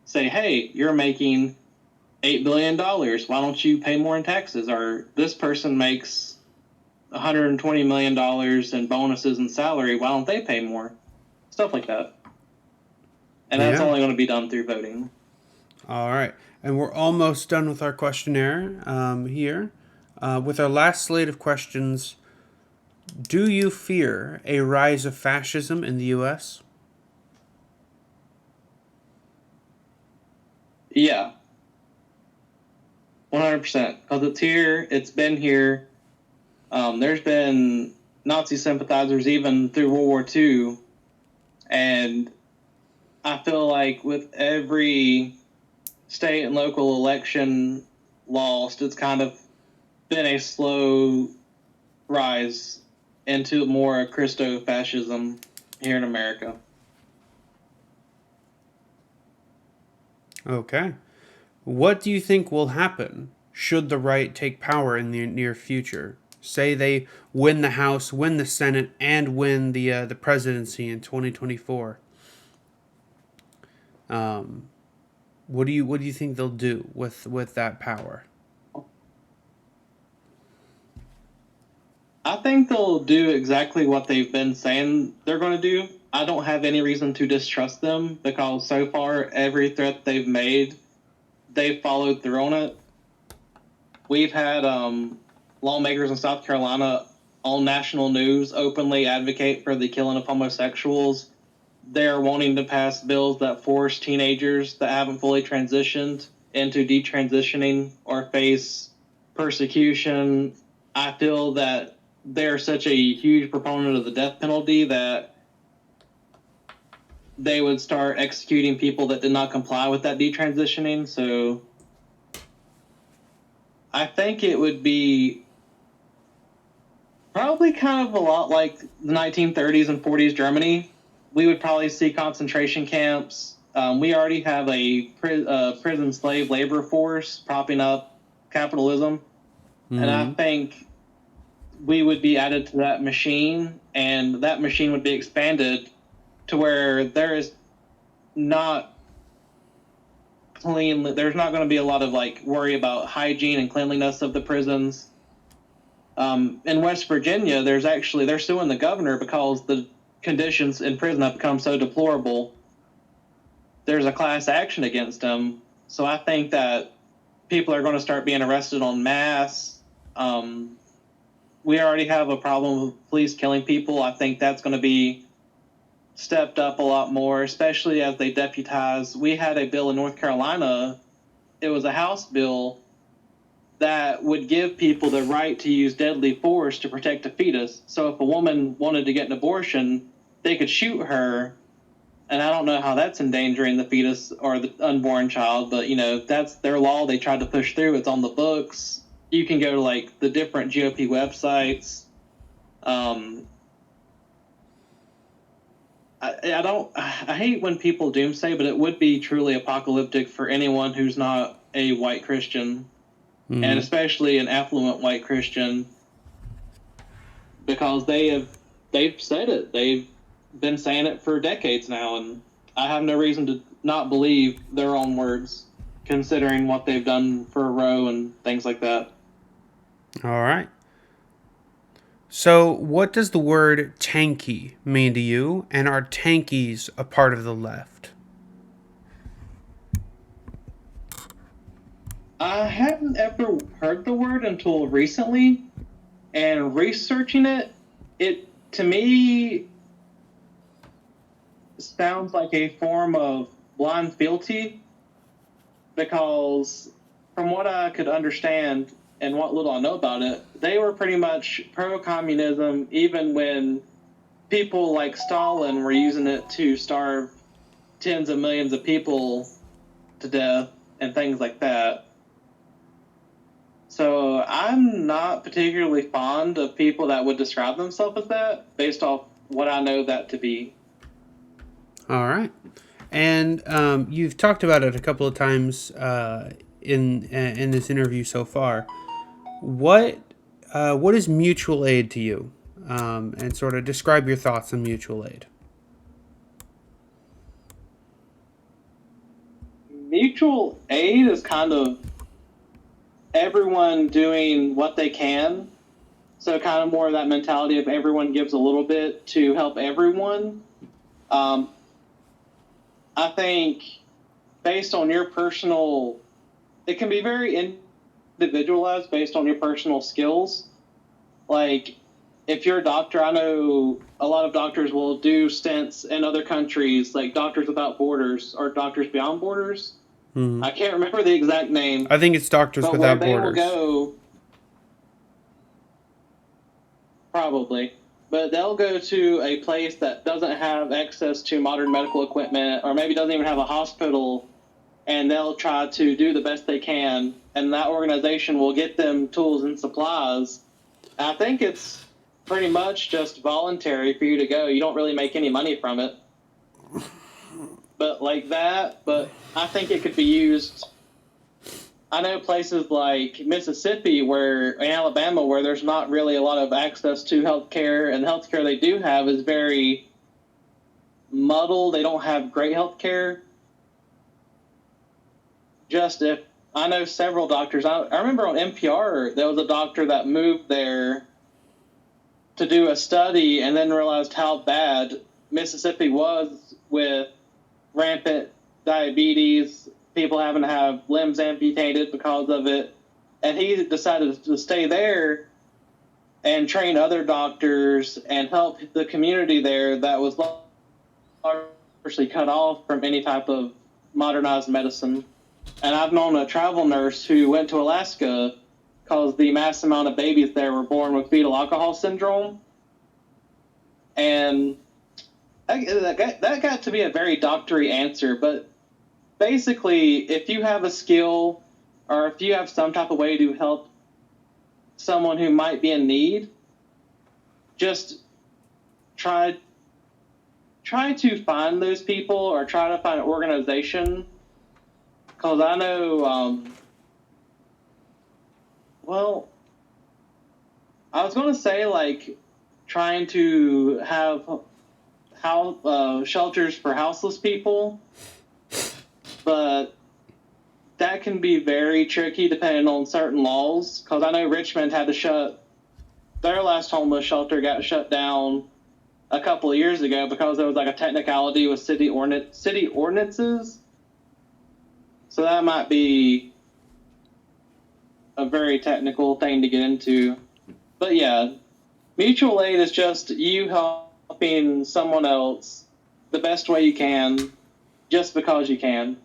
say, hey, you're making $8 billion. Why don't you pay more in taxes? Or this person makes $120 million in bonuses and salary. Why don't they pay more? Stuff like that. And that's only going to be done through voting. All right. And we're almost done with our questionnaire here. With our last slate of questions, do you fear a rise of fascism in the U.S.? Yeah. 100%. Because it's here. It's been here. There's been Nazi sympathizers even through World War II. And I feel like with every state and local election lost, it's kind of been a slow rise into more Christo-fascism here in America. Okay. What do you think will happen should the right take power in the near future? Say they win the House, win the Senate, and win the presidency in 2024. What do you think they'll do with that power? I think they'll do exactly what they've been saying they're going to do. I don't have any reason to distrust them because so far every threat they've made, they've followed through on it. We've had lawmakers in South Carolina on national news openly advocate for the killing of homosexuals. They're wanting to pass bills that force teenagers that haven't fully transitioned into detransitioning or face persecution. I feel that they're such a huge proponent of the death penalty that they would start executing people that did not comply with that detransitioning. So I think it would be probably kind of a lot like the 1930s and 40s Germany. We would probably see concentration camps. We already have a prison slave labor force propping up capitalism. Mm-hmm. And I think we would be added to that machine, and that machine would be expanded to where there is not clean. There's not going to be a lot of like worry about hygiene and cleanliness of the prisons. In West Virginia, they're suing the governor because the conditions in prison have become so deplorable. there's a class action against him. So I think that people are going to start being arrested en masse. We already have a problem with police killing people. I think that's going to be stepped up a lot more, especially as they deputize. We had a bill in North Carolina. It was a House bill that would give people the right to use deadly force to protect a fetus. So if a woman wanted to get an abortion, they could shoot her. And I don't know how that's endangering the fetus or the unborn child, but that's their law. They tried to push through. It's on the books. You can go to like the different GOP websites. I hate when people doomsay, but it would be truly apocalyptic for anyone who's not a white Christian, and especially an affluent white Christian, because they've said it. They've been saying it for decades now, and I have no reason to not believe their own words, considering what they've done for Roe and things like that. All right. So, what does the word tanky mean to you, and are tankies a part of the left? I hadn't ever heard the word until recently, and researching it, to me sounds like a form of blind fealty, because from what I could understand and what little I know about it, they were pretty much pro-communism even when people like Stalin were using it to starve tens of millions of people to death and things like that. So I'm not particularly fond of people that would describe themselves as that, based off what I know that to be. All right. And you've talked about it a couple of times in this interview so far. What is mutual aid to you? And sort of describe your thoughts on mutual aid. Mutual aid is kind of everyone doing what they can. So kind of more of that mentality of everyone gives a little bit to help everyone. I think based on your personal, it can be very individualized based on your personal skills. Like if you're a doctor, I know a lot of doctors will do stints in other countries, like Doctors Without Borders or Doctors Beyond Borders. Mm-hmm. I can't remember the exact name. I think it's Doctors Without Borders. They will go, probably, but they'll go to a place that doesn't have access to modern medical equipment, or maybe doesn't even have a hospital, and they'll try to do the best they can, and that organization will get them tools and supplies. I think it's pretty much just voluntary for you to go. You don't really make any money from it. But like that, but I think it could be used. I know places like Mississippi, in Alabama, where there's not really a lot of access to healthcare, and the healthcare they do have is very muddled. They don't have great healthcare. I know several doctors. I remember on NPR, there was a doctor that moved there to do a study and then realized how bad Mississippi was with rampant diabetes, people having to have limbs amputated because of it. And he decided to stay there and train other doctors and help the community there that was largely cut off from any type of modernized medicine. And I've known a travel nurse who went to Alaska because the mass amount of babies there were born with fetal alcohol syndrome. And that got to be a very doctory answer, but basically, if you have a skill or if you have some type of way to help someone who might be in need, just try to find those people or try to find an organization. Because I know, I was going to say like trying to have shelters for houseless people, but that can be very tricky depending on certain laws. Because I know Richmond had to their last homeless shelter got shut down a couple of years ago because there was like a technicality with city ordinances. So that might be a very technical thing to get into. But yeah, mutual aid is just you helping someone else the best way you can, just because you can.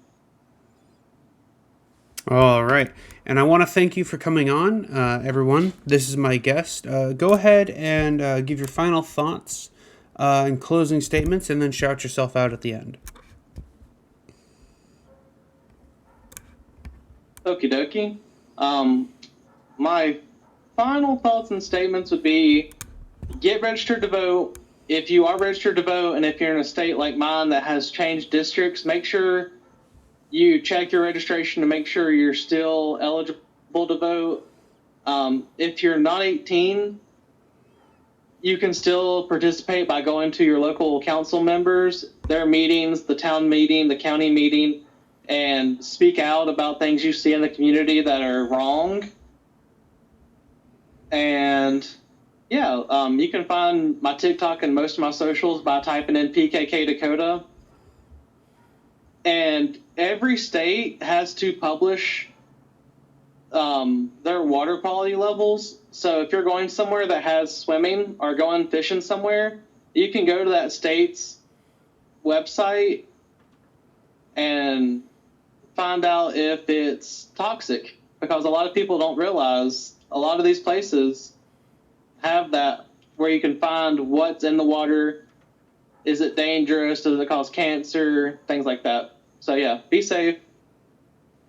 All right. And I want to thank you for coming on, everyone. This is my guest. Go ahead and give your final thoughts and closing statements, and then shout yourself out at the end. Okie dokie. My final thoughts and statements would be get registered to vote. If you are registered to vote, and if you're in a state like mine that has changed districts, make sure you check your registration to make sure you're still eligible to vote. If you're not 18, you can still participate by going to your local council members, their meetings, the town meeting, the county meeting, and speak out about things you see in the community that are wrong. And yeah, you can find my TikTok and most of my socials by typing in PKK Dakota. And every state has to publish their water quality levels. So if you're going somewhere that has swimming or going fishing somewhere, you can go to that state's website and find out if it's toxic, because a lot of people don't realize a lot of these places have that where you can find what's in the water. Is it dangerous? Does it cause cancer? Things like that. So yeah, be safe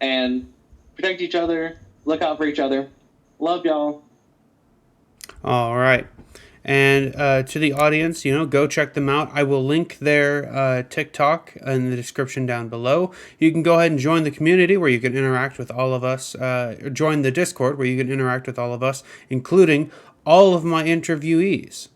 and protect each other. Look out for each other. Love y'all. All right. And to the audience, go check them out. I will link their TikTok in the description down below. You can go ahead and join the community where you can interact with all of us. Join the Discord where you can interact with all of us, including all of my interviewees.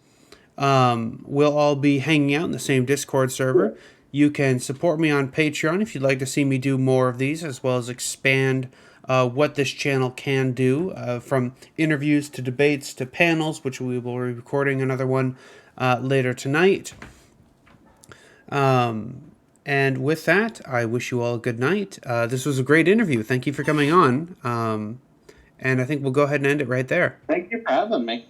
We'll all be hanging out in the same Discord server. You can support me on Patreon if you'd like to see me do more of these, as well as expand what this channel can do, from interviews to debates to panels, which we will be recording another one later tonight. And with that, I wish you all a good night. This was a great interview. Thank you for coming on. And I think we'll go ahead and end it right there. Thank you for having me.